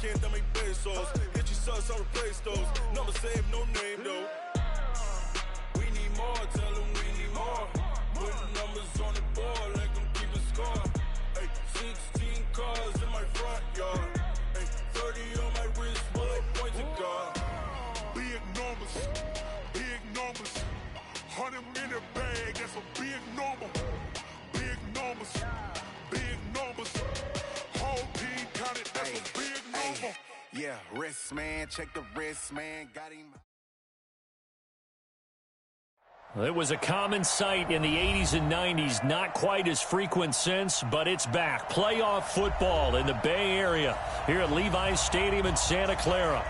can't dame pesos. Get your subs, I'll replace those. Never save no name though. We need more, tell them we need more. Putting numbers on the board, let them keep a score. Ay, 16 cars in my front yard. Ay, 30 on my wrist, bullet points of God. Big numbers, big numbers. 100 in the bag, that's a big number. Big numbers, big numbers. Whole team counted, that's a big number. Yeah, wrist man, check the wrist man, got him. It was a common sight in the 80s and 90s, not quite as frequent since, but it's back. Playoff football in the Bay Area here at Levi's Stadium in Santa Clara.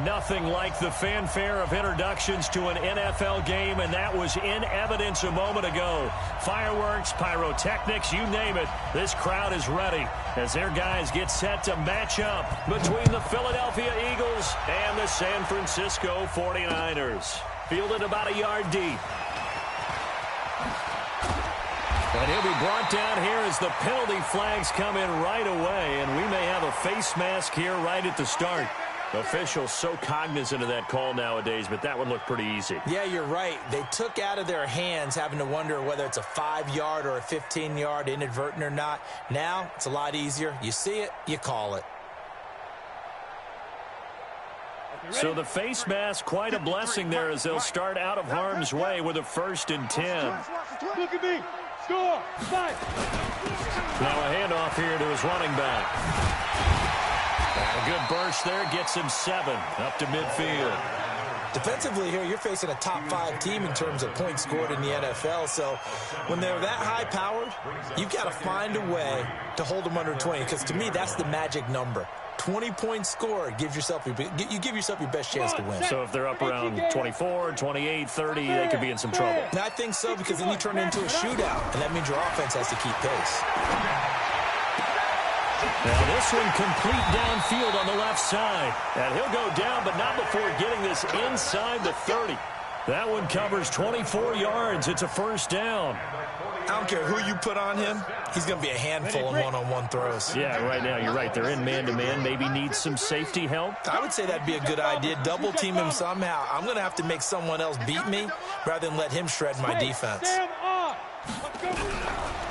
Nothing like the fanfare of introductions to an NFL game, and that was in evidence a moment ago. Fireworks, pyrotechnics, you name it. This crowd is ready as their guys get set to match up between the Philadelphia Eagles and the San Francisco 49ers. Fielded about a yard deep. And he'll be brought down here as the penalty flags come in right away, and we may have a face mask here right at the start. Officials so cognizant of that call nowadays, but that one looked pretty easy. Yeah, you're right. They took out of their hands having to wonder whether it's a 5-yard or a 15-yard inadvertent or not. Now, it's a lot easier. You see it, you call it. So the face mask, quite a blessing there as they'll start out of harm's way with a 1st and 10. Look at me. Score. Fight. Now a handoff here to his running back. A good burst there, gets him 7 up to midfield. Defensively here, you're facing a top 5 team in terms of points scored in the NFL. So when they're that high-powered, you've got to find a way to hold them under 20, because to me, that's the magic number. 20 points scored, you give yourself your best chance to win. So if they're up around 24, 28, 30, they could be in some trouble. And I think so, because then you turn it into a shootout, and that means your offense has to keep pace. Now this one complete downfield on the left side. And he'll go down, but not before getting this inside the 30. That one covers 24 yards. It's a 1st down. I don't care who you put on him. He's going to be a handful in one-on-one throws. Yeah, right now, you're right. They're in man-to-man. Maybe needs some safety help. I would say that'd be a good idea. Double-team him somehow. I'm going to have to make someone else beat me rather than let him shred my defense.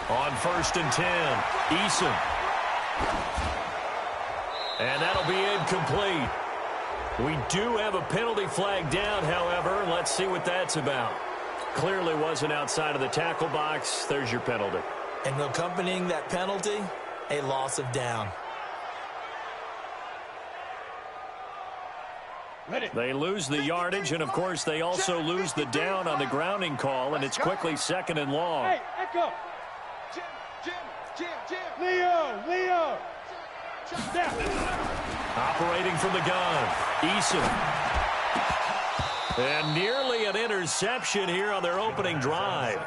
On 1st and 10, Eason. And that'll be incomplete. We do have a penalty flag down, however. Let's see what that's about. Clearly wasn't outside of the tackle box. There's your penalty. And accompanying that penalty, a loss of down. They lose the yardage, and, of course, they also lose the down on the grounding call, and it's quickly 2nd and long. Hey, Echo. Jim. Leo. Step. Operating from the gun, Eason. And nearly an interception here on their opening drive.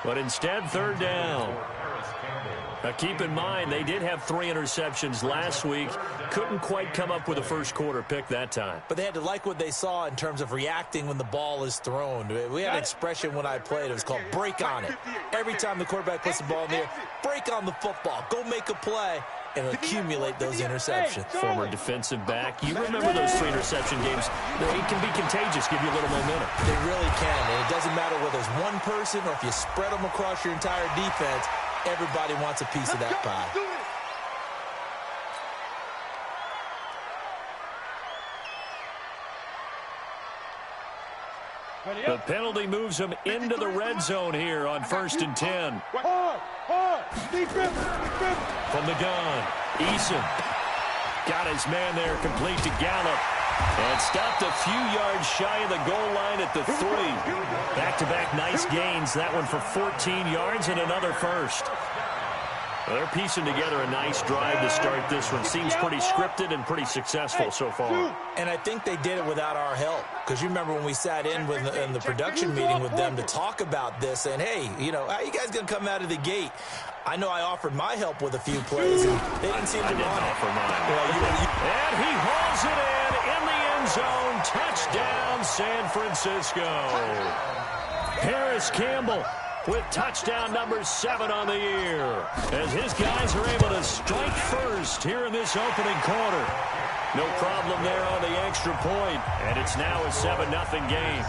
But instead, 3rd down. Now, keep in mind, they did have 3 interceptions last week. Couldn't quite come up with a first-quarter pick that time. But they had to like what they saw in terms of reacting when the ball is thrown. We had an expression when I played. It was called break on it. Every time the quarterback puts the ball in the air, break on the football. Go make a play and accumulate those interceptions. Former defensive back. You remember those 3 interception games. They can be contagious, give you a little momentum. They really can, and it doesn't matter whether it's one person or if you spread them across your entire defense. Everybody wants a piece of that pie. The penalty moves them into the red zone here on 1st and 10. From the gun, Eason got his man there complete to Gallup. And stopped a few yards shy of the goal line at the 3. Back-to-back nice gains. That one for 14 yards and another 1st. Well, they're piecing together a nice drive to start this one. Seems pretty scripted and pretty successful so far. And I think they did it without our help. Because you remember when we sat in the production meeting with them to talk about this. And, hey, you know, how you guys going to come out of the gate? I know I offered my help with a few plays, and they didn't seem to want it. Offer mine. And he hauls it in the end zone. Touchdown, San Francisco. Harris Campbell with touchdown number 7 on the year, as his guys are able to strike first here in this opening quarter. No problem there on the extra point, and it's now a 7-0 game.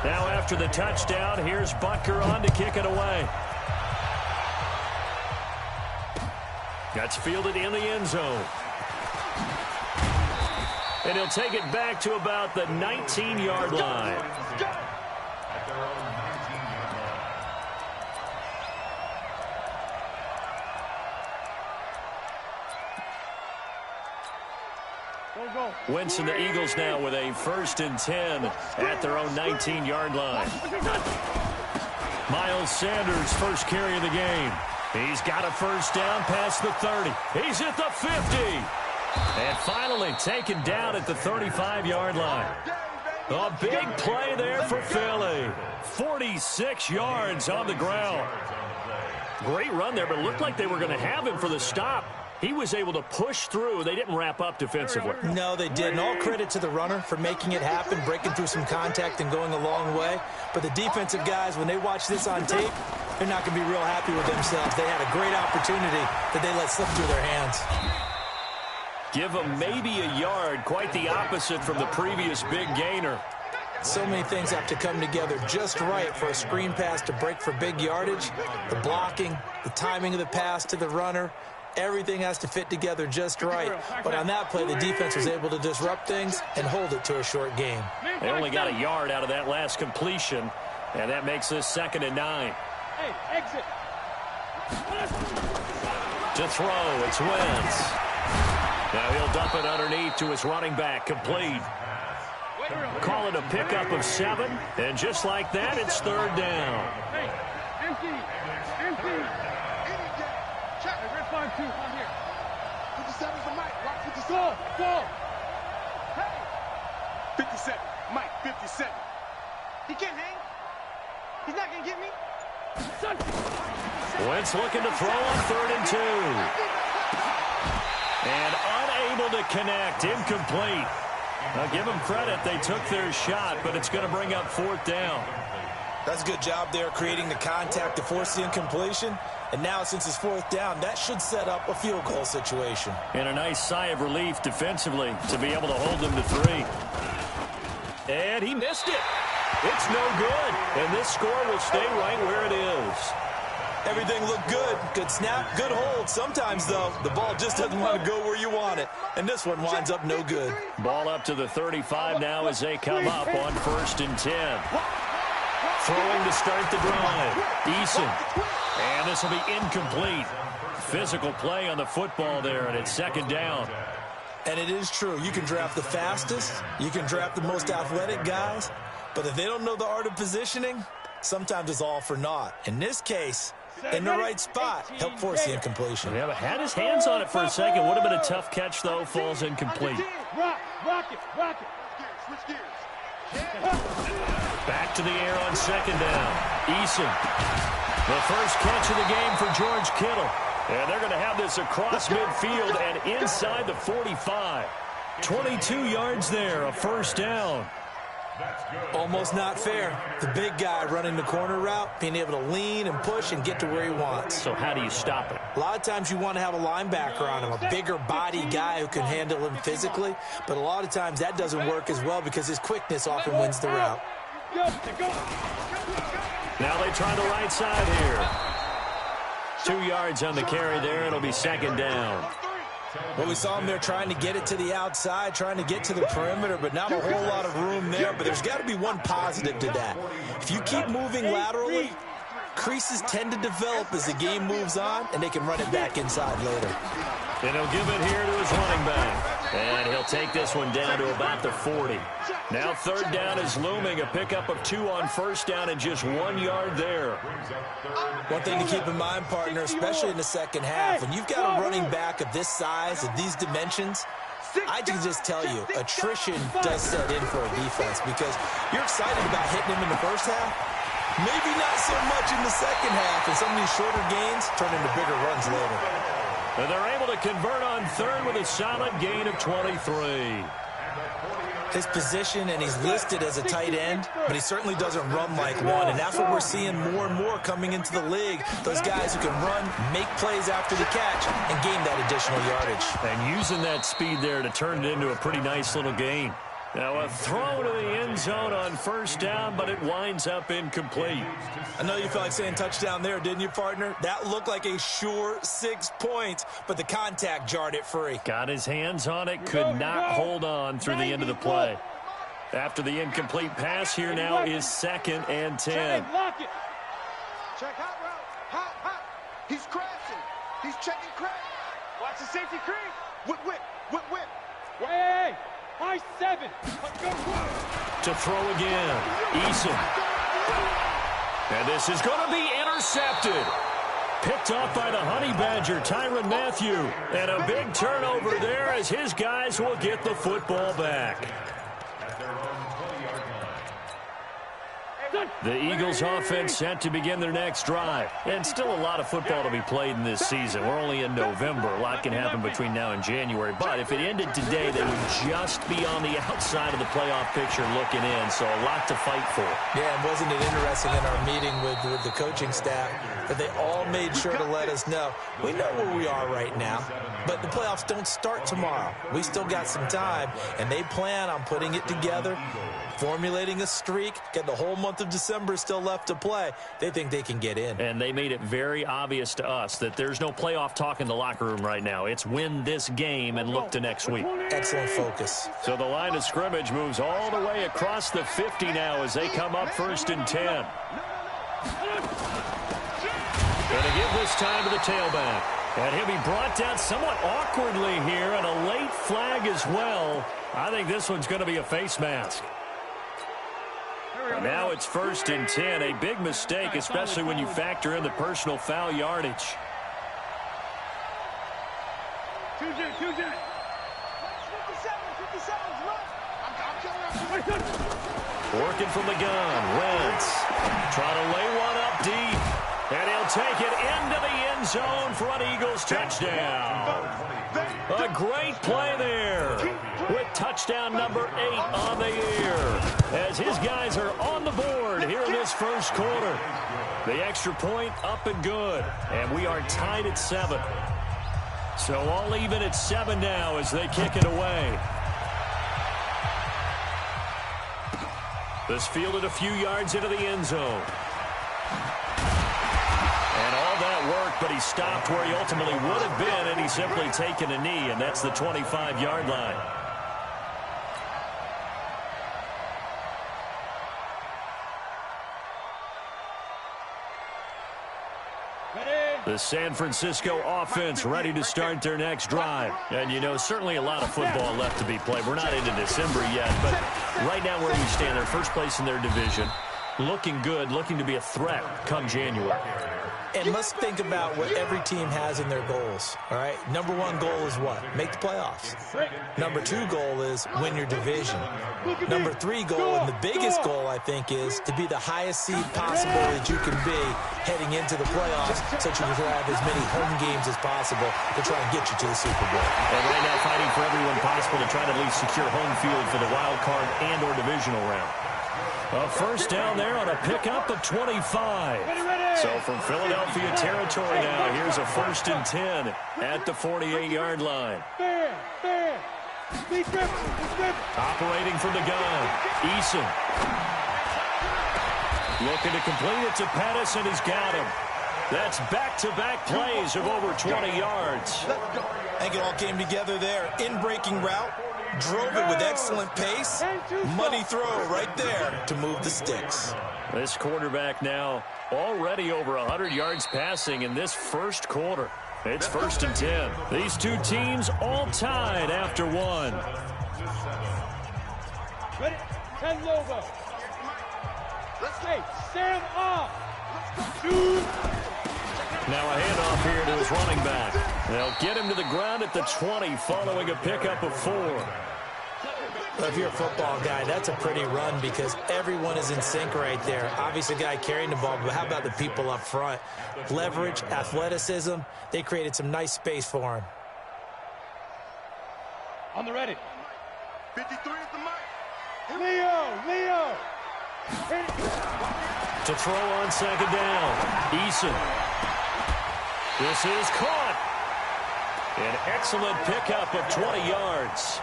Now after the touchdown, here's Butker on to kick it away. That's fielded in the end zone. And he'll take it back to about the 19-yard line. Wentz and the Eagles now with a 1st and 10 at their own 19-yard line. Miles Sanders, first carry of the game. He's got a first down past the 30. He's at the 50. And finally taken down at the 35-yard line. A big play there for Philly. 46 yards on the ground. Great run there, but it looked like they were going to have him for the stop. He was able to push through. They didn't wrap up defensively. No, they didn't. All credit to the runner for making it happen, breaking through some contact and going a long way. But the defensive guys, when they watch this on tape, they're not going to be real happy with themselves. They had a great opportunity that they let slip through their hands. Give them maybe a yard, quite the opposite from the previous big gainer. So many things have to come together just right for a screen pass to break for big yardage. The blocking, the timing of the pass to the runner, everything has to fit together just right. But on that play, the defense was able to disrupt things and hold it to a short game. They only got a yard out of that last completion, and that makes this 2nd and 9. Hey, exit. To throw, it's Wentz. Now he'll dump it underneath to his running back, complete. Call it a pickup of 7, and just like that, it's 3rd down. Hey, empty. Empty. Check. Red 5-2. I'm here. 57's the mic. Watch 57. Go. Hey. 57. Mike, 57. He can't hang. He's not going to get me. Wentz looking to throw on 3rd and 2. And unable to connect. Incomplete. Now give them credit. They took their shot, but it's going to bring up 4th down. That's a good job there creating the contact to force the incompletion. And now since it's 4th down, that should set up a field goal situation. And a nice sigh of relief defensively to be able to hold them to 3. And he missed it. It's no good. And this score will stay right where it is. Everything looked good. Good snap, good hold. Sometimes, though, the ball just doesn't want to go where you want it. And this one winds up no good. Ball up to the 35 now as they come up on 1st and 10. Throwing to start the drive. Eason. And this will be incomplete. Physical play on the football there, and it's 2nd down. And it is true. You can draft the fastest. You can draft the most athletic guys. But if they don't know the art of positioning, sometimes it's all for naught. In this case, in the right spot, help force the incompletion. Yeah, but had his hands on it for a second. Would have been a tough catch, though. Falls incomplete. Rock it. Switch gears. Back to the air on 2nd down. Eason. The first catch of the game for George Kittle. And they're going to have this across midfield and inside the 45. 22 yards there, a 1st down. Almost not fair. The big guy running the corner route, being able to lean and push and get to where he wants. So how do you stop it? A lot of times you want to have a linebacker on him, a bigger body guy who can handle him physically. But a lot of times that doesn't work as well because his quickness often wins the route. Now they try the right side here. 2 yards on the carry there. It'll be 2nd down. Well, we saw him there trying to get it to the outside, trying to get to the perimeter, but not a whole lot of room there. But there's got to be one positive to that. If you keep moving laterally, creases tend to develop as the game moves on, and they can run it back inside later. And he'll give it here to his running back. And he'll take this one down to about the 40. Now 3rd down is looming. A pickup of 2 on 1st down and just 1 yard there. One thing to keep in mind, partner, especially in the second half, when you've got a running back of this size, of these dimensions, I can just tell you, attrition does set in for a defense because you're excited about hitting him in the first half. Maybe not so much in the second half, and some of these shorter gains turn into bigger runs later. And they're able to convert on third with a solid gain of 23. His position, and he's listed as a tight end, but he certainly doesn't run like one, and that's what we're seeing more and more coming into the league. Those guys who can run, make plays after the catch, and gain that additional yardage. And using that speed there to turn it into a pretty nice little gain. Now a throw to the end zone on first down, but it winds up incomplete. I know you felt like saying touchdown there, didn't you, partner? That looked like a sure 6 points, but the contact jarred it free. Got his hands on it, could not hold on through the end of the play. After the incomplete pass, here now is 2nd and 10. Lock it. Check hot route. Hot. He's crashing. He's checking crash. Watch the safety creep. Whip. Hey. High 7. To throw again. Eason. And this is going to be intercepted. Picked off by the Honey Badger, Tyrann Mathieu. And a big turnover there as his guys will get the football back. The Eagles offense set to begin their next drive. And still a lot of football to be played in this season. We're only in November. A lot can happen between now and January. But if it ended today, they would just be on the outside of the playoff picture looking in. So a lot to fight for. Yeah, and wasn't it interesting in our meeting with the coaching staff that they all made sure to let us know, we know where we are right now, but the playoffs don't start tomorrow. We still got some time, and they plan on putting it together, formulating a streak, get the whole month of December still left to play. They think they can get in. And they made it very obvious to us that there's no playoff talk in the locker room right now. It's win this game and look to next week. Excellent focus. So the line of scrimmage moves all the way across the 50 now as they come up 1st and 10. Going to give this time to the tailback. And he'll be brought down somewhat awkwardly here, and a late flag as well. I think this one's going to be a face mask. Now it's 1st and 10, a big mistake, especially when you factor in the personal foul yardage. Working from the gun, Wentz. Trying to lay one up deep, and he'll take it into the end zone for an Eagles touchdown. A great play there with touchdown number 8 on the year as his guys are on the board here in this first quarter. The extra point up and good, and we are tied at 7. So all even at 7 now as they kick it away. This fielded a few yards into the end zone. And all that work, but he stopped where he ultimately would have been, and he's simply taken a knee, and that's the 25-yard line. The San Francisco offense ready to start their next drive. And, you know, certainly a lot of football left to be played. We're not into December yet, but right now where we stand, they're first place in their division. Looking good, looking to be a threat come January. And let's think about what every team has in their goals, all right? Number 1 goal is what? Make the playoffs. Number 2 goal is win your division. Number 3 goal, and the biggest goal, I think, is to be the highest seed possible that you can be heading into the playoffs so that you can have as many home games as possible to try and get you to the Super Bowl. And right now fighting for everyone possible to try to at least secure home field for the wild card and or divisional round. A first down there on a pickup of 25. So from Philadelphia territory now, here's a 1st and 10 at the 48-yard line. Operating from the gun, Eason. Looking to complete it to Pettis, and he's got him. That's back-to-back plays of over 20 yards. I think it all came together there. In-breaking route. Drove it with excellent pace. Money throw right there to move the sticks. This quarterback now already over 100 yards passing in this first quarter. It's 1st and 10. These two teams all tied after 1. Ready? 10 logo. Let's say stand off. Now a handoff here to his running back. They'll get him to the ground at the 20 following a pickup of 4. Well, if you're a football guy, that's a pretty run because everyone is in sync right there. Obviously, the guy carrying the ball, but how about the people up front? Leverage, athleticism, they created some nice space for him. On the ready. 53 is the mic. Leo! To throw on second down. Eason. This is caught. An excellent pickup of 20 yards.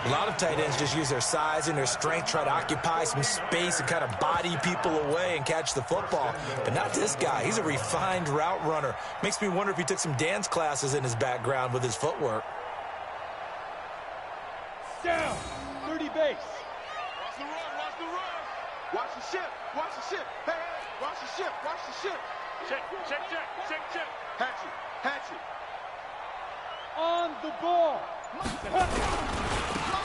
A lot of tight ends just use their size and their strength, try to occupy some space and kind of body people away and catch the football. But not this guy. He's a refined route runner. Makes me wonder if he took some dance classes in his background with his footwork. Down. 30 base. Watch the run. Watch the ship. Hey, watch the ship. Check. Hatchet. On the ball.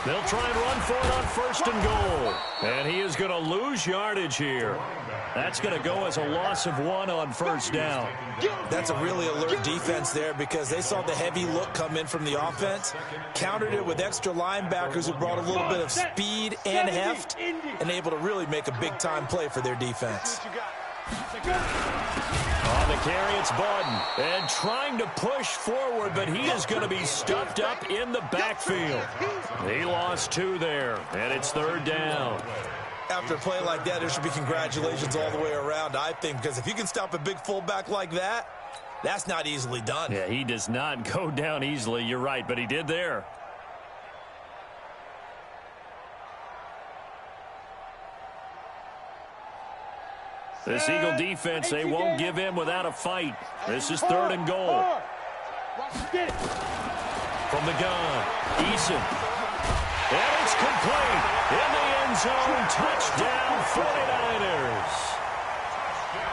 They'll try and run for it on first and goal. And he is going to lose yardage here. That's going to go as a loss of 1 on first down. That's a really alert defense there because they saw the heavy look come in from the offense, countered it with extra linebackers who brought a little bit of speed and heft, and able to really make a big-time play for their defense. On the carry, it's Bawden. And trying to push forward, but he is going to be stuffed up in the backfield. He lost 2 there, and it's third down. After a play like that, there should be congratulations all the way around, I think, because if you can stop a big fullback like that, that's not easily done. Yeah, he does not go down easily. You're right, but he did there. This Eagle defense, they won't give in without a fight. This is third and goal. From the gun, Eason. And it's complete. In the end zone, touchdown 49ers.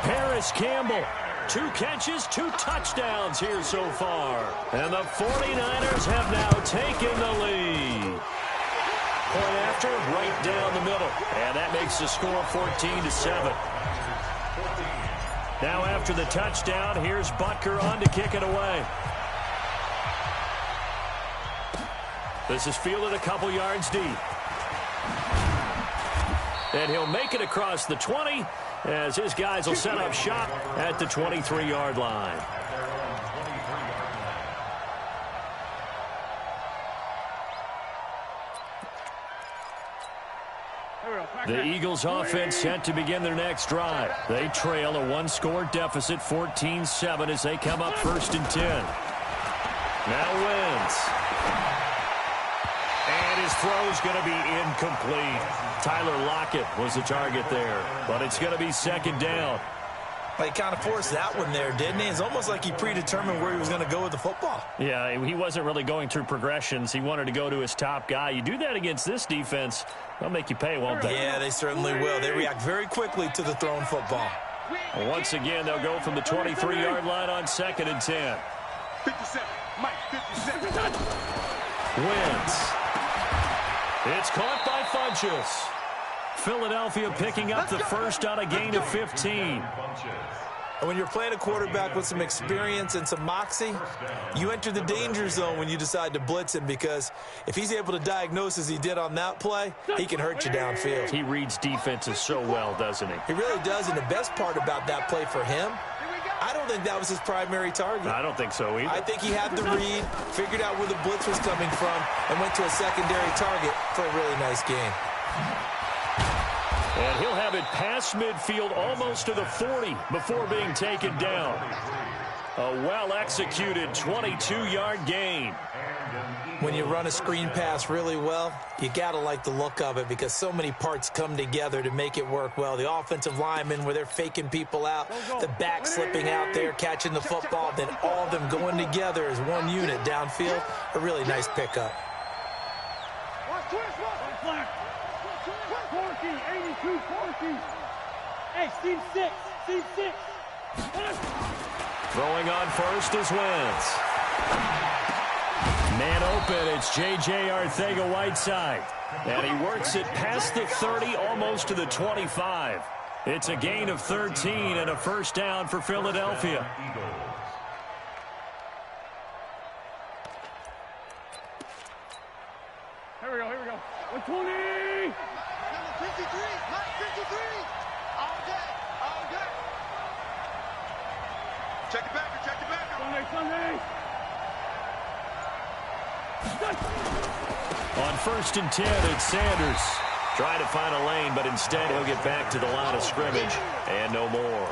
Paris Campbell, 2 catches, 2 touchdowns here so far. And the 49ers have now taken the lead. Point after, right down the middle. And that makes the score 14-7. Now after the touchdown, here's Butker on to kick it away. This is fielded a couple yards deep. And he'll make it across the 20 as his guys will set up shop at the 23-yard line. The Eagles offense set to begin their next drive. They trail a 1-score deficit, 14-7, as they come up first and 10. Now Wentz. And his throw's going to be incomplete. Tyler Lockett was the target there, but it's going to be second down. Well, he kind of forced that one there, didn't he? It's almost like he predetermined where he was going to go with the football. Yeah, he wasn't really going through progressions. He wanted to go to his top guy. You do that against this defense, they'll make you pay, won't they? Yeah, they certainly will. They react very quickly to the thrown football. Once again, they'll go from the 23-yard line on second and 10. 57. Mike, 57. Wentz. It's caught by Funchess. Philadelphia picking up the first on a gain of 15. And when you're playing a quarterback with some experience and some moxie, you enter the danger zone when you decide to blitz him, because if he's able to diagnose as he did on that play, he can hurt you downfield. He reads defenses so well, doesn't he? He really does, and the best part about that play for him, I don't think that was his primary target. I don't think so either. I think he had the read, figured out where the blitz was coming from, and went to a secondary target for a really nice game. And he'll have it past midfield almost to the 40 before being taken down. A well-executed 22-yard gain. When you run a screen pass really well, you got to like the look of it, because so many parts come together to make it work well. The offensive linemen, where they're faking people out, the back slipping out there, catching the football, then all of them going together as one unit downfield. A really nice pickup. Hey, Steve 6. Throwing on first is Wentz. Man open, it's J.J. Arcega-Whiteside. And he works it past the 30, almost to the 25. It's a gain of 13 and a first down for Philadelphia. Here we go. 120. Number 53. Mike 53. All day. All day. Check it back. Check it back. Sunday. On 1st and 10, it's Sanders. Trying to find a lane, but instead he'll get back to the line of scrimmage and no more.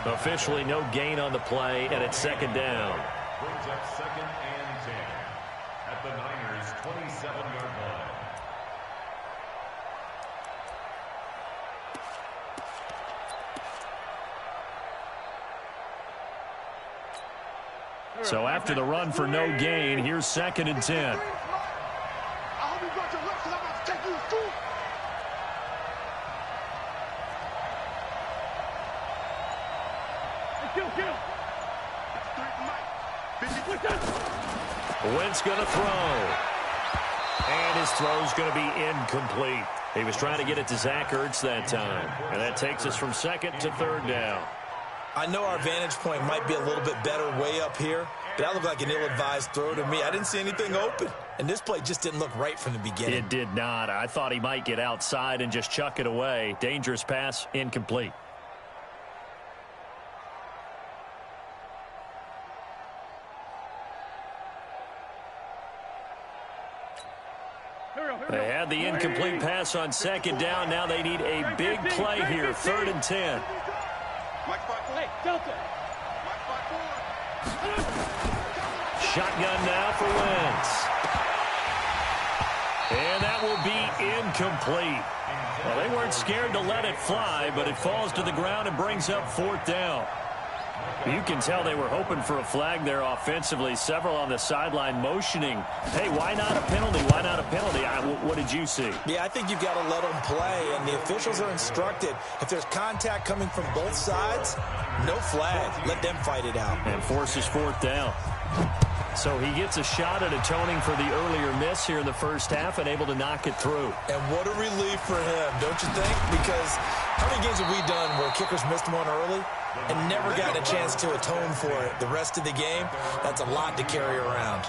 Officially no gain on the play, and it's 2nd down. Brings up 2nd and 10 at the Niners' 27-yard line. So after the run for no gain, here's 2nd and 10. I hope you brought your left because I'm about to take you to school. Wentz going to throw. And his throw's going to be incomplete. He was trying to get it to Zach Ertz that time. And that takes us from 2nd to 3rd down. I know our vantage point might be a little bit better way up here, but that looked like an ill-advised throw to me. I didn't see anything open, and this play just didn't look right from the beginning. It did not. I thought he might get outside and just chuck it away. Dangerous pass, incomplete. They had the incomplete pass on 2nd down. Now they need a big play here, 3rd and 10. Hey, Delta. Shotgun now for Wentz. And that will be incomplete. Well, they weren't scared to let it fly, but it falls to the ground and brings up 4th down. You can tell they were hoping for a flag there offensively. Several on the sideline motioning. Hey, why not a penalty? Why not a penalty? What did you see? Yeah, I think you've got to let them play, and the officials are instructed if there's contact coming from both sides, no flag. Let them fight it out. And forces 4th down. So he gets a shot at atoning for the earlier miss here in the first half and able to knock it through. And what a relief for him, don't you think? Because how many games have we done where kickers missed one early and never gotten a chance to atone for it the rest of the game? That's a lot to carry around.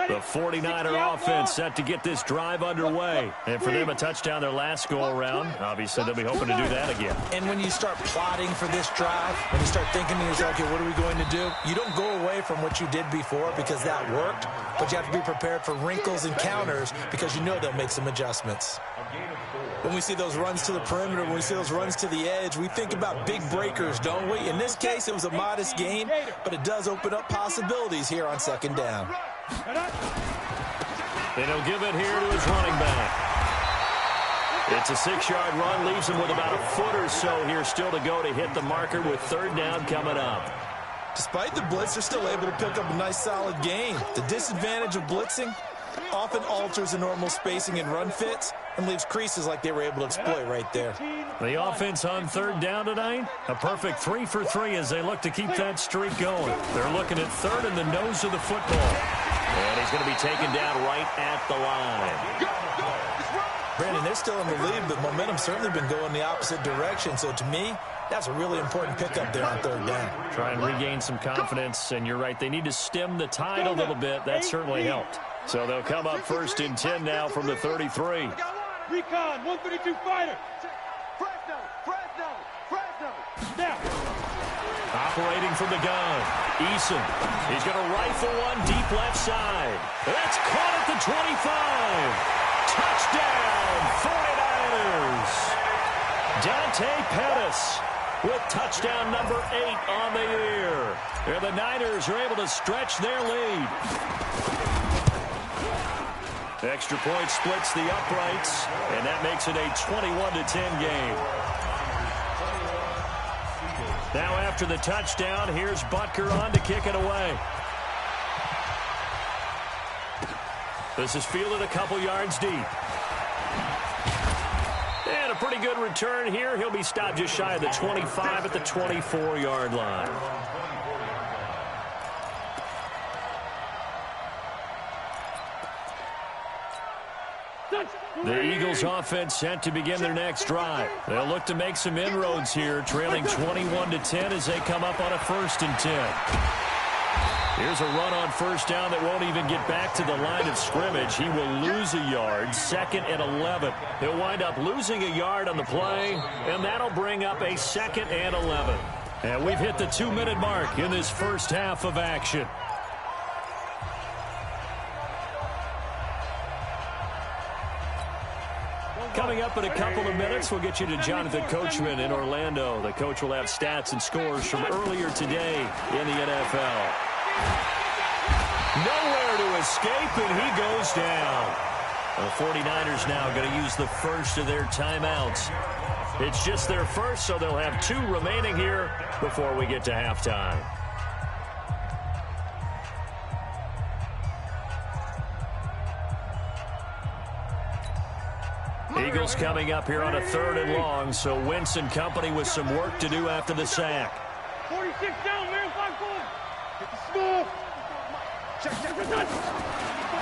The 49er offense set to get this drive underway. And for them, a touchdown their last go-around. Obviously, they'll be hoping to do that again. And when you start plotting for this drive, when you start thinking to yourself, okay, what are we going to do? You don't go away from what you did before because that worked, but you have to be prepared for wrinkles and counters because you know they'll make some adjustments. When we see those runs to the perimeter, when we see those runs to the edge, we think about big breakers, don't we? In this case, it was a modest gain, but it does open up possibilities here on 2nd down. And he'll give it here to his running back. It's a 6-yard run, leaves him with about a foot or so here still to go to hit the marker with 3rd down coming up. Despite the blitz, they're still able to pick up a nice solid gain. The disadvantage of blitzing often alters the normal spacing and run fits and leaves creases like they were able to exploit right there. The offense on 3rd down tonight, a perfect 3 for 3 as they look to keep that streak going. They're looking at 3rd in the nose of the football. And he's going to be taken down right at the line. Brandon, they're still in the lead, but momentum's certainly been going the opposite direction. So to me, that's a really important pickup there on 3rd down. Try and regain some confidence, and you're right, they need to stem the tide a little bit. That certainly helped. So they'll come up 1st and 10 now from the 33. Recon, 132 fighter. Fresno. Now. Operating from the gun, Eason. He's going to rifle one deep left side. That's caught at the 25. Touchdown, 49ers. Dante Pettis with touchdown number 8 on the year. And the Niners are able to stretch their lead. Extra point splits the uprights, and that makes it a 21-10 game. Now after the touchdown, here's Butker on to kick it away. This is fielded a couple yards deep. And a pretty good return here. He'll be stopped just shy of the 25 at the 24-yard line. The Eagles offense set to begin their next drive. They'll look to make some inroads here, trailing 21-10 as they come up on a 1st and 10. Here's a run on 1st down that won't even get back to the line of scrimmage. He will lose a yard, 2nd and 11. He'll wind up losing a yard on the play, and that'll bring up a 2nd and 11. And we've hit the 2-minute mark in this first half of action. Coming up in a couple of minutes, we'll get you to Jonathan Coachman in Orlando. The coach will have stats and scores from earlier today in the NFL. Nowhere to escape, and he goes down. The 49ers now going to use the first of their timeouts. It's just their first, so they'll have 2 remaining here before we get to halftime. Eagles coming up here on a 3rd and long, so Wentz and company with some work to do after the sack. 46 down, man, 5-4. Get the small. Check.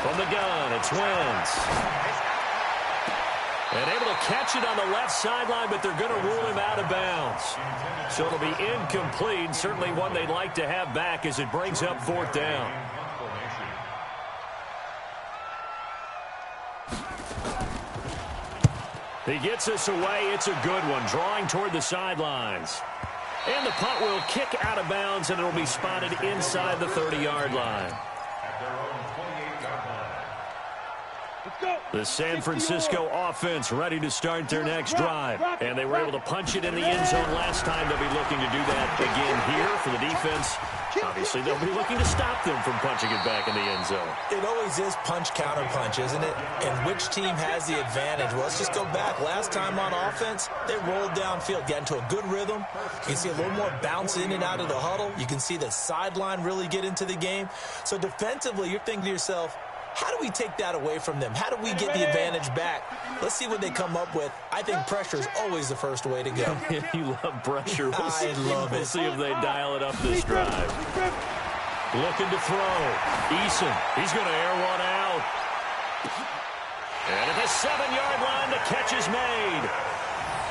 From the gun, it's Wentz. And able to catch it on the left sideline, but they're going to rule him out of bounds. So it'll be incomplete, certainly one they'd like to have back as it brings up 4th down. He gets us away. It's a good one, drawing toward the sidelines. And the punt will kick out of bounds, and it'll be spotted inside the 30-yard line. The San Francisco offense ready to start their next drive. And they were able to punch it in the end zone last time. They'll be looking to do that again here for the defense. Obviously, they'll be looking to stop them from punching it back in the end zone. It always is punch, counter punch, isn't it? And which team has the advantage? Well, let's just go back. Last time on offense, they rolled downfield, got into a good rhythm. You can see a little more bounce in and out of the huddle. You can see the sideline really get into the game. So defensively, you're thinking to yourself, how do we take that away from them? How do we get the advantage back? Let's see what they come up with. I think pressure is always the first way to go. You love pressure. I love it. We'll see if they dial it up this drive. Looking to throw. Eason, he's going to air one out. And at the 7-yard line, the catch is made.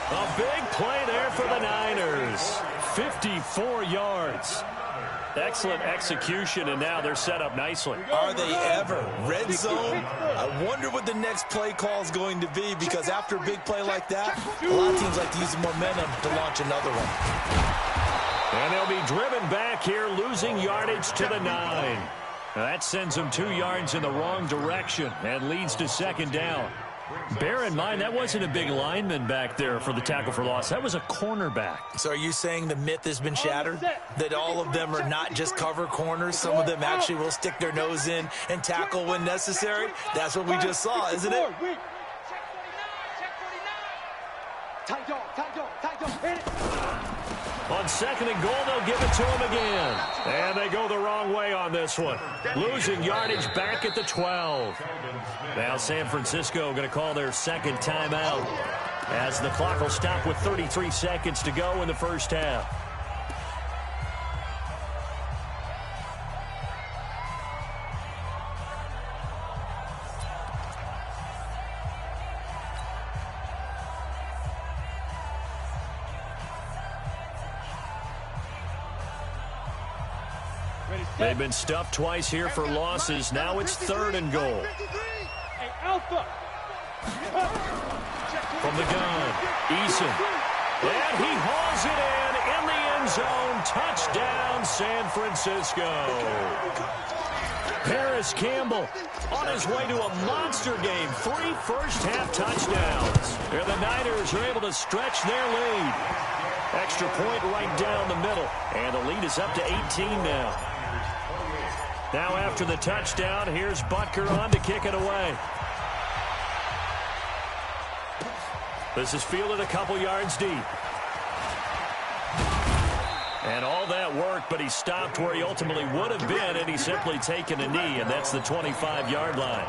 A big play there for the Niners. 54 yards. Excellent execution, and now they're set up nicely. Are they ever? Red zone? I wonder what the next play call is going to be, because after a big play like that, a lot of teams like to use the momentum to launch another one. And they'll be driven back here, losing yardage to the 9. Now that sends them 2 yards in the wrong direction and leads to 2nd down. Bear in mind, that wasn't a big lineman back there for the tackle for loss. That was a cornerback. So are you saying the myth has been shattered? That all of them are not just cover corners? Some of them actually will stick their nose in and tackle when necessary? That's what we just saw, isn't it? On 2nd and goal, they'll give it to him again. And they go the wrong way on this one. Losing yardage back at the 12. Now San Francisco going to call their 2nd timeout as the clock will stop with 33 seconds to go in the first half. They've been stuffed twice here for losses. Now it's 3rd and goal. From the gun, Eason. And he hauls it in the end zone. Touchdown, San Francisco. Paris Campbell on his way to a monster game. 3 first-half touchdowns. And the Niners are able to stretch their lead. Extra point right down the middle. And the lead is up to 18 now. Now after the touchdown, here's Butker on to kick it away. This is fielded a couple yards deep. And all that work, but he stopped where he ultimately would have been, and he's simply taken a knee, and that's the 25-yard line.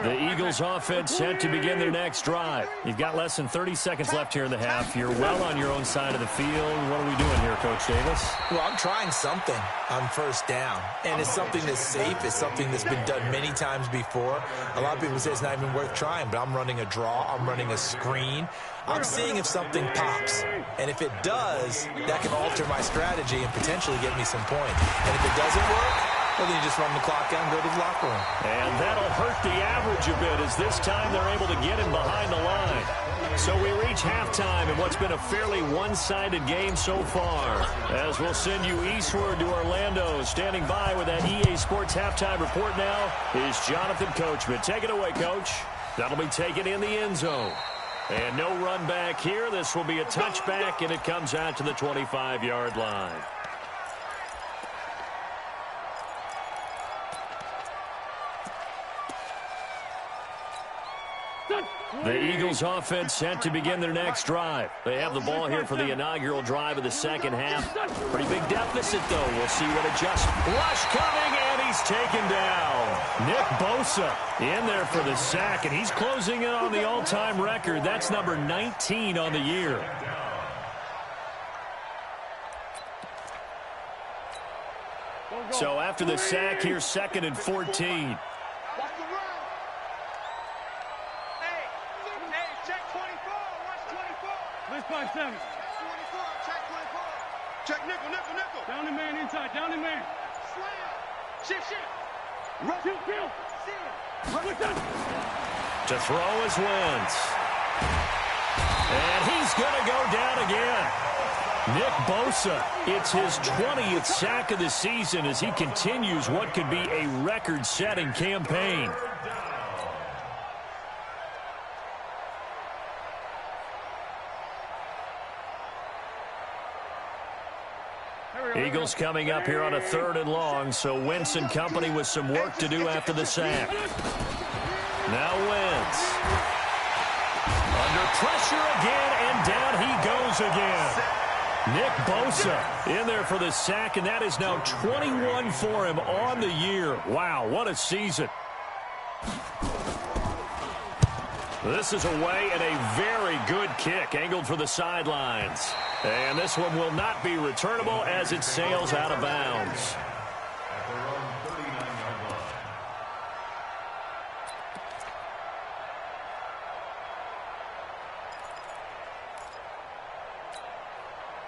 The Eagles offense set to begin their next drive. You've got less than 30 seconds left here in the half. You're well on your own side of the field. What are we doing here, Coach Davis? Well, I'm trying something on first down, and it's something that's safe. It's something that's been done many times before. A lot of people say it's not even worth trying, but I'm running a draw. I'm running a screen. I'm seeing if something pops, and if it does, that can alter my strategy and potentially get me some points. And if it doesn't work, well, then you just run the clock out and go to the locker room. And that'll hurt the average a bit as this time they're able to get him behind the line. So we reach halftime in what's been a fairly one-sided game so far. As we'll send you eastward to Orlando. Standing by with that EA Sports halftime report now is Jonathan Coachman. Take it away, Coach. That'll be taken in the end zone. And no run back here. This will be a touchback, and it comes out to the 25-yard line. The Eagles offense set to begin their next drive. They have the ball here for the inaugural drive of the second half. Pretty big deficit, though. We'll see what adjusts. Rush coming, and he's taken down. Nick Bosa in there for the sack, and he's closing in on the all-time record. That's number 19 on the year. So after the sack, here's 2nd and 14. Check 24. Check nickel. Down the man inside. Down the man. Slam. Shift. Run. Kill. To throw is Wentz. And he's going to go down again. Nick Bosa, it's his 20th sack of the season as he continues what could be a record-setting campaign. Eagles coming up here on a 3rd and long, so Wentz and company with some work to do after the sack. Now Wentz. Under pressure again, and down he goes again. Nick Bosa in there for the sack, and that is now 21 for him on the year. Wow, what a season. This is away and a very good kick angled for the sidelines. And this one will not be returnable as it sails out of bounds.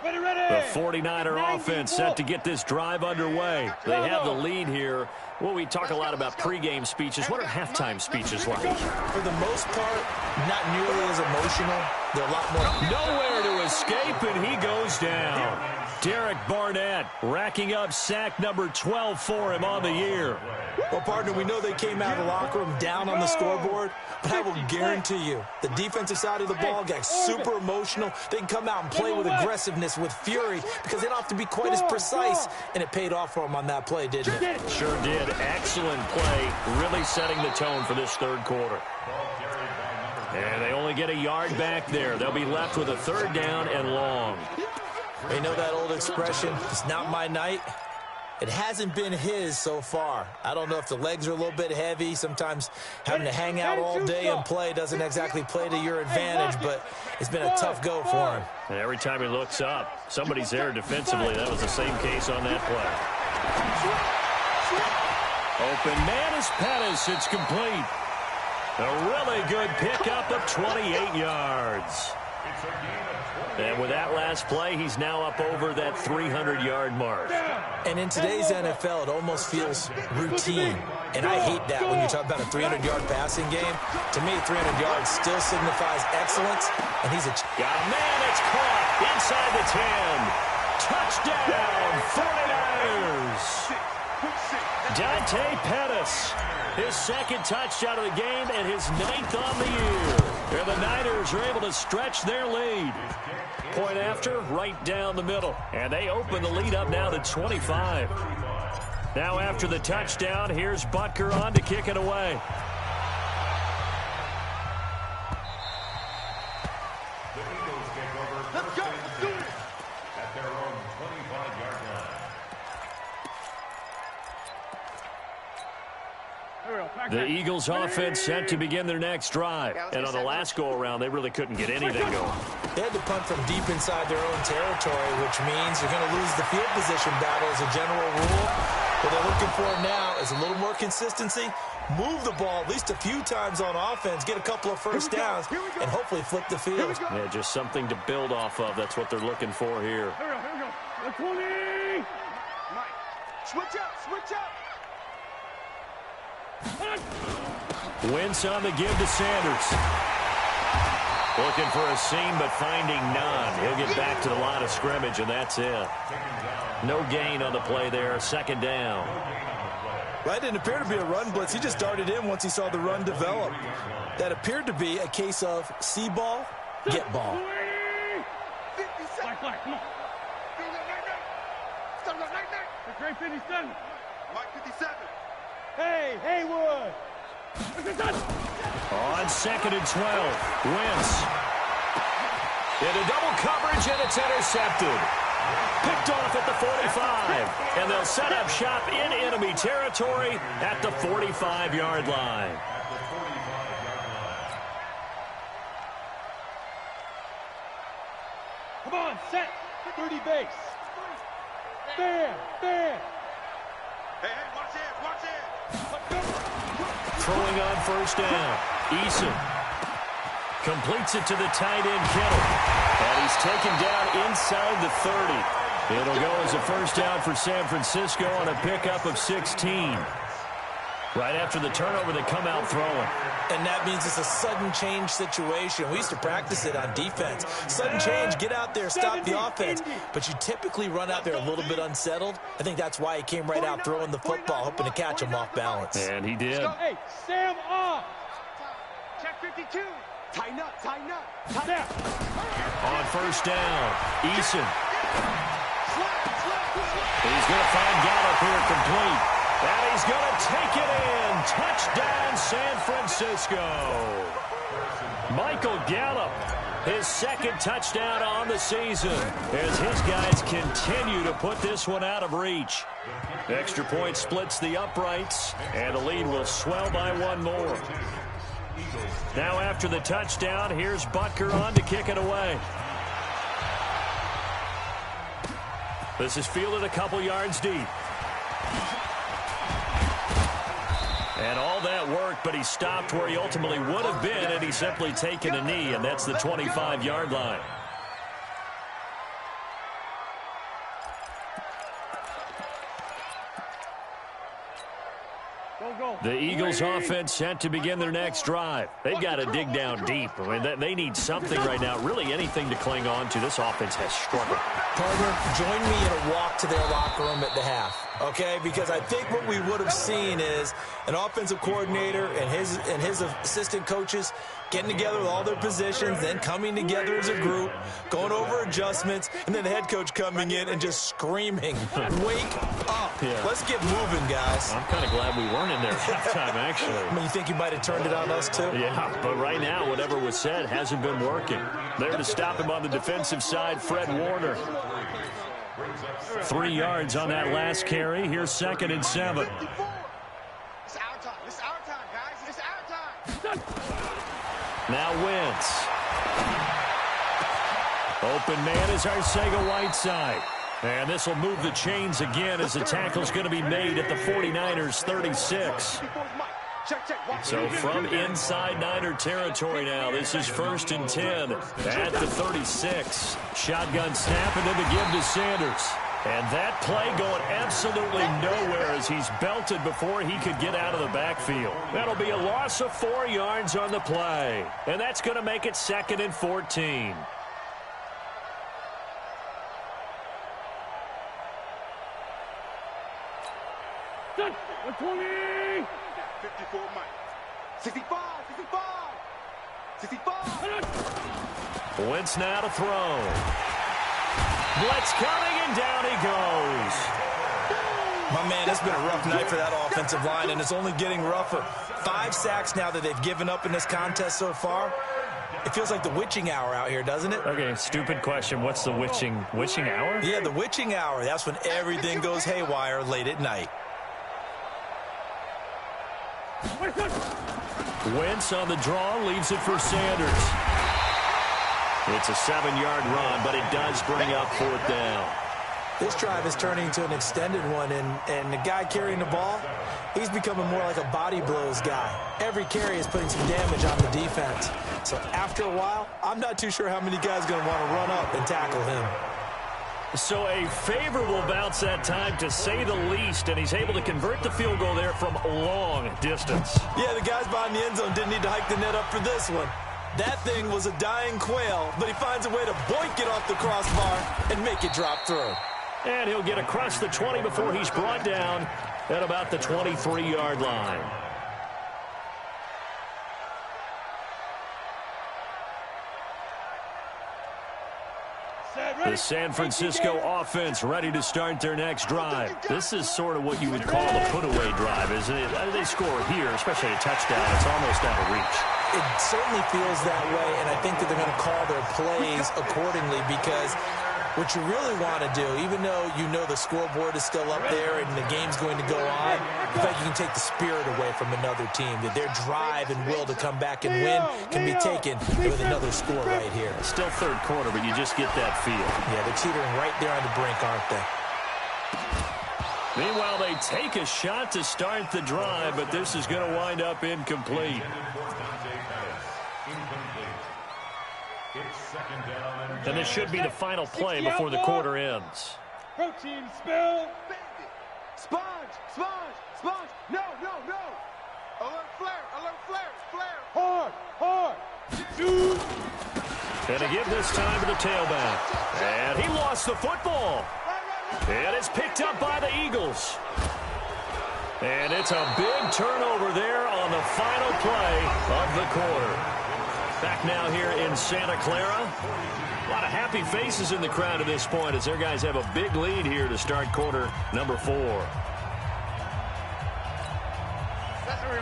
The 49er offense set to get this drive underway. They have the lead here. Well, we talk a lot about pregame speeches. What are halftime speeches like? For the most part, not nearly as emotional. They're a lot more. Nowhere to escape, and he goes down. Derek Barnett racking up sack number 12 for him on the year. Well, partner, we know they came out of the locker room down on the scoreboard, but I will guarantee you the defensive side of the ball got super emotional. They can come out and play with aggressiveness, with fury, because they don't have to be quite as precise, and it paid off for them on that play, didn't it? Sure did. Excellent play, really setting the tone for this 3rd quarter. And they only get a yard back there. They'll be left with a 3rd down and long. You know that old expression, it's not my night? It hasn't been his so far. I don't know if the legs are a little bit heavy. Sometimes having to hang out all day and play doesn't exactly play to your advantage, but it's been a tough go for him. And every time he looks up, somebody's there defensively. That was the same case on that play. Open man is Pettis. It's complete. A really good pickup of 28 yards. And with that last play, he's now up over that 300-yard mark. And in today's NFL, it almost feels routine. And I hate that when you talk about a 300-yard passing game. To me, 300 yards still signifies excellence, and he's a... Got a man, it's caught inside the 10. Touchdown, 49ers. Dante Pettis, his 2nd touchdown of the game and his 9th on the year. And the Niners are able to stretch their lead. Point after, right down the middle. And they open the lead up now to 25. Now after the touchdown, here's Butker on to kick it away. The Eagles take over first and 10 at their own 25-yard line. Here we go. The Eagles offense set to begin their next drive. And on the last go-around, they really couldn't get anything going. They had to punt from deep inside their own territory, which means you're going to lose the field position battle as a general rule. What they're looking for now is a little more consistency, move the ball at least a few times on offense, get a couple of first downs, and hopefully flip the field. Yeah, just something to build off of. That's what they're looking for here. Here we go. 20. Mike, switch up, switch up. Wentz on the give to Sanders. Looking for a seam, but finding none. He'll get back to the line of scrimmage, and that's it. No gain on the play there. Second down. That didn't appear to be a run blitz. He just darted in once he saw the run develop. That appeared to be a case of see ball, get ball. 57. Black, come on. That's great 57. Mike 57. Hey, Haywood. On 2nd and 12, Wentz. Into double coverage, and it's intercepted. Picked off at the 45. And they'll set up shop in enemy territory at the 45-yard line. Come on, set. 30 base. Bam, bam. Hey, watch it. Throwing on first down. Eason completes it to the tight end, Kittle. And he's taken down inside the 30. It'll go as a first down for San Francisco on a pickup of 16. Right after the turnover, they come out throwing. And that means it's a sudden change situation. We used to practice it on defense. Sudden change, get out there, stop the offense. But you typically run out there a little bit unsettled. I think that's why he came right out throwing the football, hoping to catch him off balance. And he did. Hey, Sam off. Check 52. Tighten up, tighten up. Sam. On first down, Eason. He's going to find Gallup here complete. And he's going to take it in. Touchdown, San Francisco. Michael Gallup, his second touchdown on the season as his guys continue to put this one out of reach. Extra point splits the uprights, and the lead will swell by one more. Now after the touchdown, here's Butker on to kick it away. This is fielded a couple yards deep. And all that work, but he stopped where he ultimately would have been, and he's simply taken a knee, and that's the 25-yard line. The Eagles offense set to begin their next drive. They've got to dig down deep. I mean, they need something right now, really anything to cling on to. This offense has struggled. Partner, join me in a walk to their locker room at the half, okay? Because I think what we would have seen is an offensive coordinator and his assistant coaches getting together with all their positions, then coming together as a group, going over adjustments, and then the head coach coming in and just screaming, wake up. Yeah. Let's get moving, guys. I'm kind of glad we weren't in there at halftime, actually. I mean, you think you might have turned it on us, too? Yeah, but right now, whatever was said hasn't been working. There to stop him on the defensive side, Fred Warner. 3 yards on that last carry. Here's 2nd and 7. It's our time. It's our time, guys. It's our time. Now Wentz. Open man is Arcega-Whiteside. And this will move the chains again as the tackle's going to be made at the 49ers' 36. So from inside Niner territory now, this is 1st and 10 at the 36. Shotgun snap and then the give to Sanders. And that play going absolutely nowhere as he's belted before he could get out of the backfield. That'll be a loss of 4 yards on the play. And that's going to make it 2nd and 14. Done. 20. 54, Mike. 65, 65. 65. Wentz now to throw. Blitz coming, and down he goes. My man, it's been a rough night for that offensive line, and it's only getting rougher. 5 sacks now that they've given up in this contest so far. It feels like the witching hour out here, doesn't it? Okay, stupid question. What's the witching hour? Yeah, the witching hour. That's when everything goes haywire late at night. Wentz on the draw, leaves it for Sanders. It's a 7-yard run, but it does bring up 4th down. This drive is turning into an extended one, and the guy carrying the ball, he's becoming more like a body blows guy. Every carry is putting some damage on the defense. So after a while, I'm not too sure how many guys are going to want to run up and tackle him. So a favorable bounce that time, to say the least, and he's able to convert the field goal there from long distance. Yeah, the guys behind the end zone didn't need to hike the net up for this one. That thing was a dying quail, but he finds a way to boink it off the crossbar and make it drop through. And he'll get across the 20 before he's brought down at about the 23-yard line. The San Francisco offense ready to start their next drive. This is sort of what you would call a put-away drive, isn't it? They score here, especially a touchdown. It's almost out of reach. It certainly feels that way, and I think that they're going to call their plays accordingly, because what you really want to do, even though you know the scoreboard is still up there and the game's going to go on, in fact, you can take the spirit away from another team. That their drive and will to come back and win can be taken with another score right here. Still third quarter, but you just get that feel. Yeah, they're teetering right there on the brink, aren't they? Meanwhile, they take a shot to start the drive, but this is going to wind up incomplete. And this should be the final play before the quarter ends. Protein spill. Sponge, sponge, sponge. No, no, no. Alert flare, flare. Hard, hard. Dude. And to give this time to the tailback. And he lost the football. And it's picked up by the Eagles. And it's a big turnover there on the final play of the quarter. Back now here in Santa Clara. A lot of happy faces in the crowd at this point as their guys have a big lead here to start quarter number 4.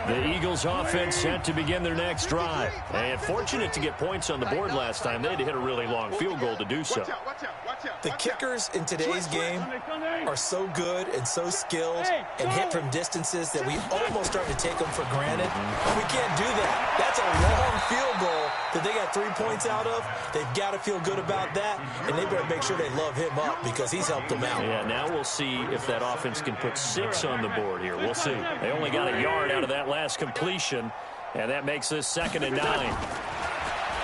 The Eagles offense set to begin their next drive. And fortunate to get points on the board last time. They had to hit a really long field goal to do so. The kickers in today's game are so good and so skilled and hit from distances that we almost start to take them for granted. We can't do that. That's a long field goal that they got 3 points out of. They've got to feel good about that, and they better make sure they love him up because he's helped them out. Yeah, now we'll see if that offense can put 6 on the board here. We'll see. They only got a yard out of that last completion, and that makes this 2nd and 9.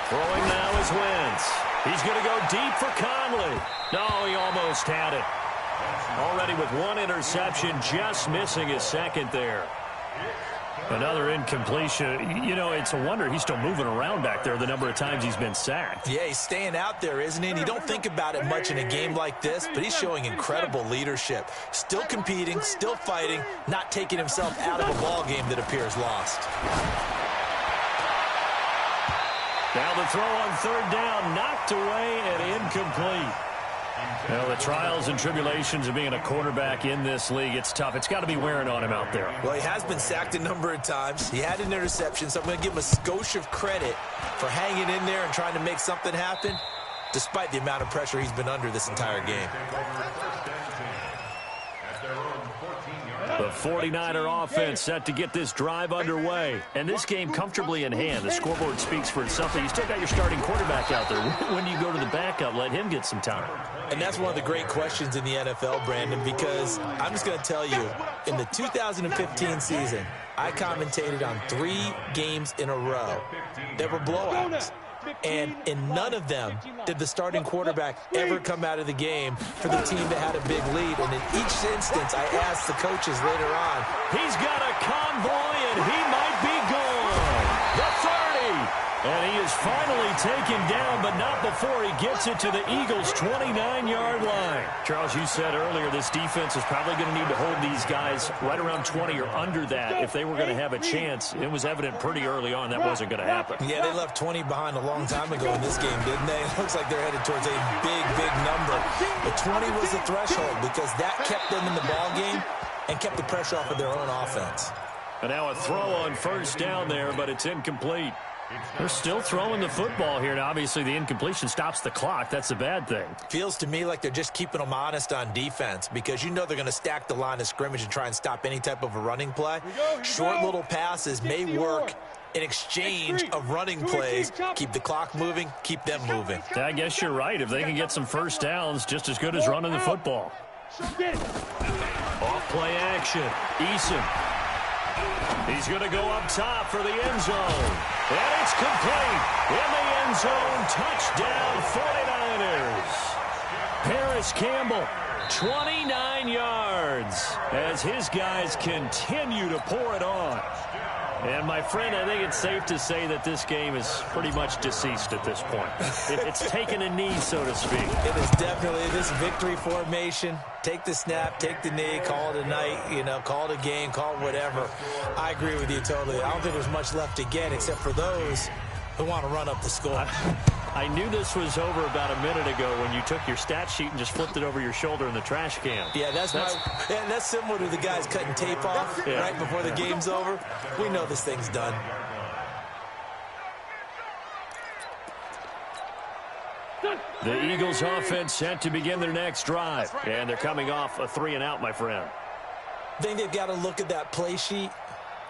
Throwing now is Wentz. He's going to go deep for Conley. No, he almost had it. Already with 1 interception, just missing his 2nd there. Another incompletion. You know, it's a wonder he's still moving around back there the number of times he's been sacked. Yeah, he's staying out there, isn't he? And you don't think about it much in a game like this, but he's showing incredible leadership. Still competing, still fighting, not taking himself out of a ball game that appears lost. Now the throw on 3rd down, knocked away and incomplete. Well, the trials and tribulations of being a quarterback in this league, it's tough. It's got to be wearing on him out there. Well, he has been sacked a number of times. He had an interception, so I'm going to give him a skosh of credit for hanging in there and trying to make something happen, despite the amount of pressure he's been under this entire game. The 49er offense set to get this drive underway. And this game comfortably in hand. The scoreboard speaks for itself. You still got your starting quarterback out there. When do you go to the backup? Let him get some time. And that's one of the great questions in the NFL, Brandon, because I'm just going to tell you, in the 2015 season, I commentated on 3 games in a row that were blowouts. And in none of them did the starting quarterback ever come out of the game for the team that had a big lead. And in each instance, I asked the coaches later on. He's got a convoy, and he might be gone. The 30. And he is finally taken down, but not before he gets it to the Eagles' 29-yard line. Charles, you said earlier this defense is probably going to need to hold these guys right around 20 or under that if they were going to have a chance. It was evident pretty early on that wasn't going to happen. Yeah, they left 20 behind a long time ago in this game, didn't they? It looks like they're headed towards a big, big number. But 20 was the threshold because that kept them in the ball game and kept the pressure off of their own offense. And now a throw on 1st down there, but it's incomplete. They're still throwing the football here, and obviously the incompletion stops the clock. That's a bad thing. Feels to me like they're just keeping them honest on defense because you know they're going to stack the line of scrimmage and try and stop any type of a running play. Short little passes may work in exchange of running plays. Keep the clock moving, keep them moving. I guess you're right. If they can get some first downs, just as good as running the football. Off play action. Eason. He's going to go up top for the end zone. And it's complete. In the end zone, touchdown 49ers. Paris Campbell, 29 yards as his guys continue to pour it on. And, my friend, I think it's safe to say that this game is pretty much deceased at this point. It's taken a knee, so to speak. It is definitely this victory formation. Take the snap, take the knee, call it a night, call it a game, call it whatever. I agree with you totally. I don't think there's much left to get except for those who want to run up the score. I knew this was over about a minute ago when you took your stat sheet and just flipped it over your shoulder in the trash can. Yeah, that's similar to the guys cutting tape off right before the game's over. We know this thing's done. The Eagles offense set to begin their next drive. And thee coming off a 3-and-out, my friend. I think they've got to look at that play sheet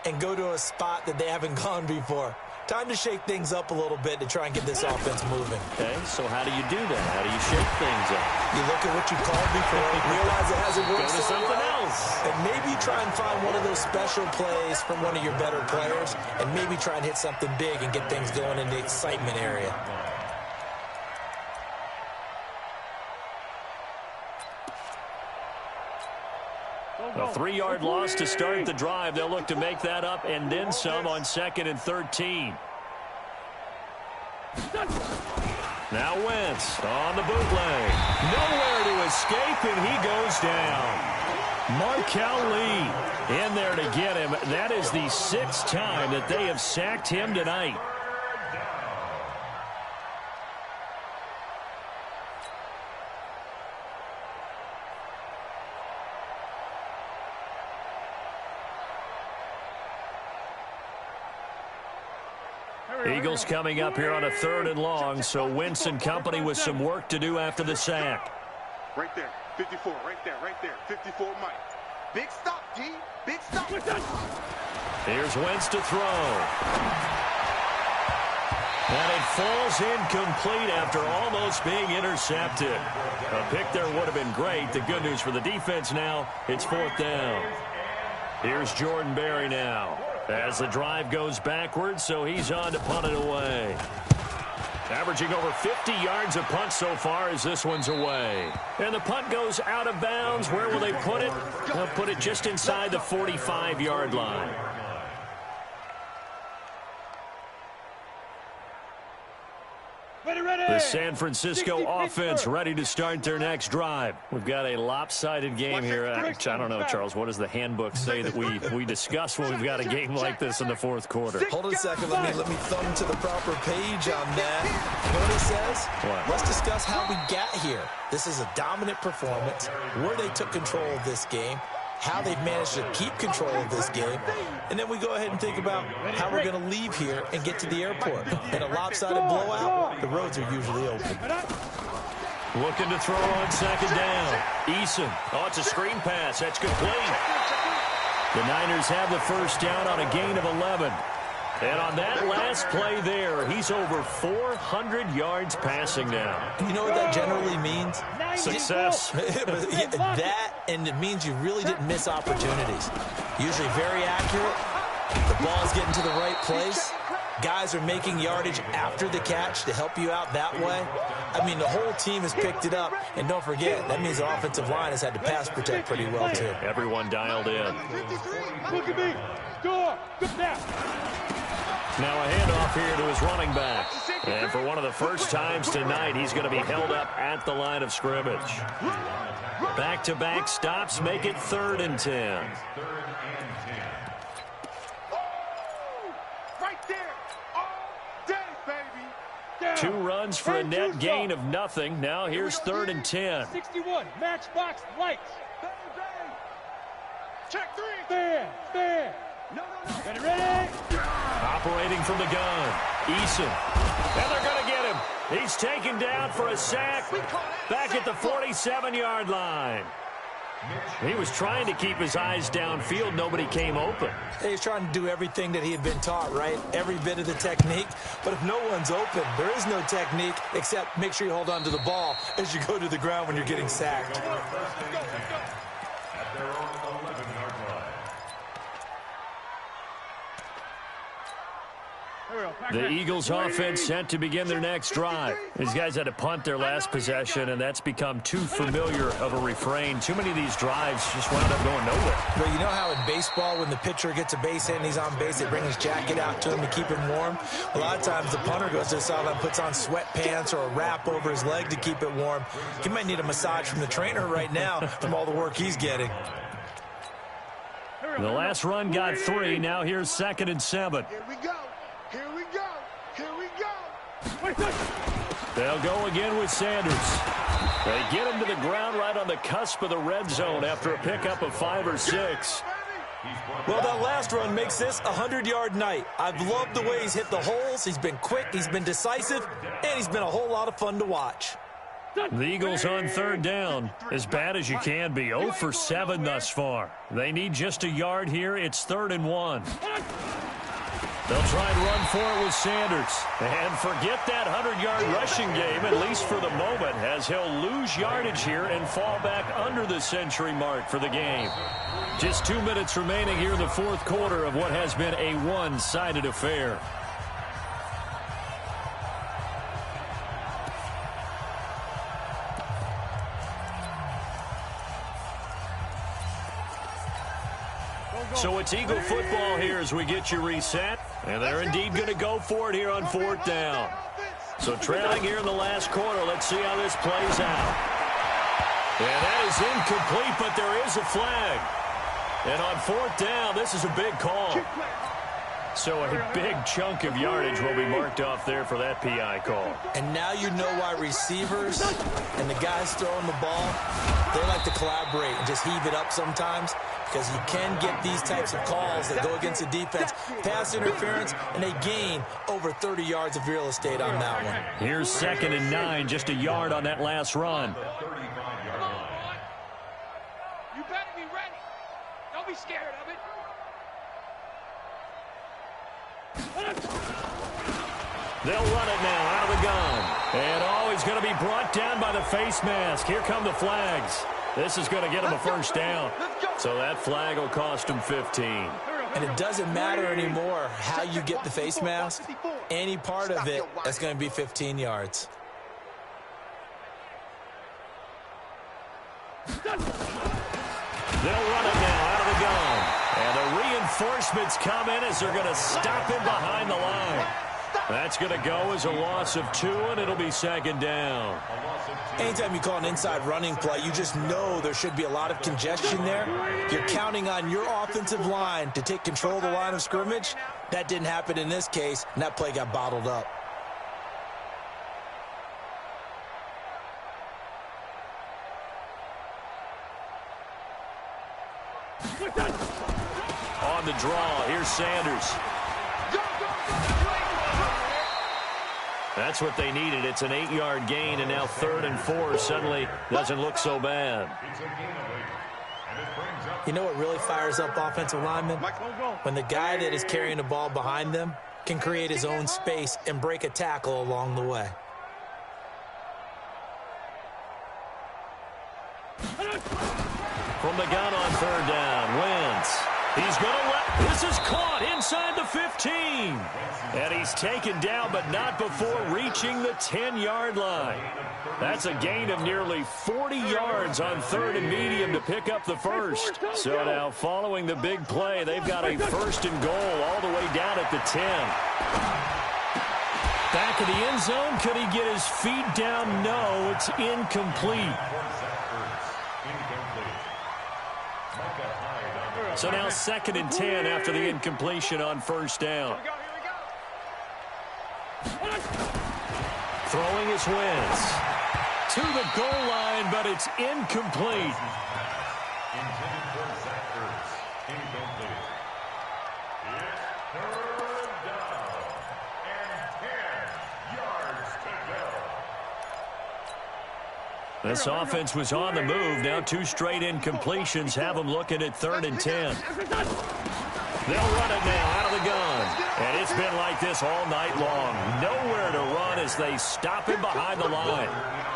and go to a spot that they haven't gone before. Time to shake things up a little bit to try and get this offense moving. Okay, so how do you do that? How do you shake things up? You look at what you called before, realize it hasn't worked Go to something else. And maybe try and find one of those special plays from one of your better players, and maybe try and hit something big and get things going in the excitement area. A 3-yard loss to start the drive. They'll look to make that up and then some on 2nd and 13. Now Wentz on the bootleg. Nowhere to escape, and he goes down. Markel Lee in there to get him. That is the 6th time that they have sacked him tonight. Eagles coming up here on a 3rd and long, so Wentz and company with some work to do after the sack. Right there, 54, right there, 54, Mike. Big stop, D, big stop. Here's Wentz to throw. And it falls incomplete after almost being intercepted. A pick there would have been great. The good news for the defense now, it's 4th down. Here's Jordan Berry now. As the drive goes backwards, so he's on to punt it away. Averaging over 50 yards a punt so far as this one's away. And the punt goes out of bounds. Where will they put it? They'll put it just inside the 45-yard line. The San Francisco offense ready to start their next drive. We've got a lopsided game here. I don't know, Charles, what does the handbook say that we discuss when we've got a game like this in the 4th quarter? Hold on a second. Let me thumb to the proper page on that. You know what it says? What? Let's discuss how we got here. This is a dominant performance, where they took control of this game, how they've managed to keep control of this game, and then we go ahead and think about how we're going to leave here and get to the airport. In a lopsided blowout, the roads are usually open. Looking to throw on 2nd down. Eason. Oh, it's a screen pass. That's complete. The Niners have the first down on a gain of 11. And on that last play there, he's over 400 yards passing now. You know what that generally means? Success. That, and it means you really didn't miss opportunities. Usually very accurate. The ball's getting to the right place. Guys are making yardage after the catch to help you out that way. I mean, the whole team has picked it up. And don't forget, that means the offensive line has had to pass protect pretty well, too. Everyone dialed in. Look at me. Score. Good now. Now a handoff here to his running back. And for one of the first times tonight, he's going to be held up at the line of scrimmage. Back-to-back stops make it 3rd and 10. Right there. All day, baby. 2 runs for a net gain of nothing. Now here's 3rd and 10. 61. Matchbox lights. Check 3. Stand. No. Ready. Operating from the gun. Eason. And they're going to get him. He's taken down for a sack back at the 47-yard line. He was trying to keep his eyes downfield. Nobody came open. He's trying to do everything that he had been taught, right? Every bit of the technique. But if no one's open, there is no technique except make sure you hold on to the ball as you go to the ground when you're getting sacked. At their own 11-yard line. The Eagles offense set to begin their next drive. These guys had to punt their last possession, and that's become too familiar of a refrain. Too many of these drives just wound up going nowhere. But you know how in baseball, when the pitcher gets a base hit and he's on base, they bring his jacket out to him to keep him warm? A lot of times the punter goes to the sideline, puts on sweatpants or a wrap over his leg to keep it warm. He might need a massage from the trainer right now from all the work he's getting. The last run got 3. Now here's 2nd and 7. Here we go. Here we go. Here we go. They'll go again with Sanders. They get him to the ground right on the cusp of the red zone after a pickup of 5 or 6. Well, that last run makes this a 100-yard night. I've loved the way he's hit the holes. He's been quick, he's been decisive, and he's been a whole lot of fun to watch. The Eagles on 3rd down, as bad as you can be. 0 for 7 thus far. They need just a yard here. It's 3rd and 1. They'll try and run for it with Sanders. And forget that 100-yard rushing game, at least for the moment, as he'll lose yardage here and fall back under the century mark for the game. Just 2 minutes remaining here in the 4th quarter of what has been a one-sided affair. So it's Eagle football here as we get you reset. And they're indeed going to go for it here on 4th down. So trailing here in the last quarter. Let's see how this plays out. And that is incomplete, but there is a flag. And on 4th down, this is a big call. So a big chunk of yardage will be marked off there for that PI call. And now you know why receivers and the guys throwing the ball, they like to collaborate and just heave it up sometimes, because you can get these types of calls that go against the defense, pass interference, and they gain over 30 yards of real estate on that one. Here's 2nd and 9, just a yard on that last run. You better be ready. Don't be scared of it. They'll run it now out of the gun. And he's going to be brought down by the face mask. Here come the flags. This is going to get him a 1st down. So that flag will cost him 15. And it doesn't matter anymore how you get the face mask. Any part of it, that's going to be 15 yards. They'll run it now out of the gun. And the reinforcements come in as they're going to stop him behind the line. That's going to go as a loss of 2, and it'll be 2nd down. Anytime you call an inside running play, you just know there should be a lot of congestion there. You're counting on your offensive line to take control of the line of scrimmage. That didn't happen in this case, and that play got bottled up. On the draw, here's Sanders. That's what they needed. It's an 8-yard gain, and now 3rd and 4 suddenly doesn't look so bad. You know what really fires up offensive linemen? When the guy that is carrying the ball behind them can create his own space and break a tackle along the way. From the gun on 3rd down, Wentz. He's going to let, this is caught inside the 15. And he's taken down, but not before reaching the 10-yard line. That's a gain of nearly 40 yards on 3rd and medium to pick up the 1st. So now following the big play, they've got a 1st and goal all the way down at the 10. Back of the end zone, could he get his feet down? No, it's incomplete. So now 2nd and 10 after the incompletion on 1st down. Throwing his Wentz to the goal line, but it's incomplete. Intended for Zach Ertz. Incomplete. It's 3rd down and This offense was on the move. Now 2 straight incompletions have them looking at 3rd and 10. They'll run it now out of the gun. And it's been like this all night long. Nowhere to run as they stop him behind the line.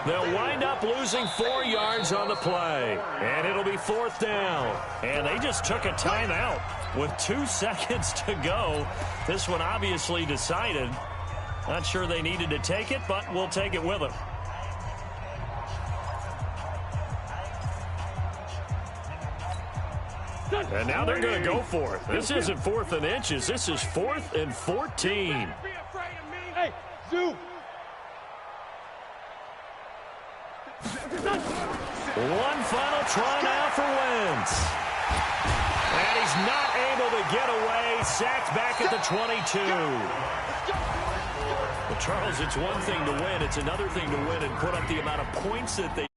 They'll wind up losing 4 yards on the play. And it'll be 4th down. And they just took a timeout with 2 seconds to go. This one obviously decided. Not sure they needed to take it, but we'll take it with them. And now they're going to go for it. This isn't 4th and inches. This is 4th and 14. Hey, Zoo. One final try now for Wentz. And he's not able to get away. Sacked back at the 22. Well, Charles, it's one thing to win. It's another thing to win and put up the amount of points that they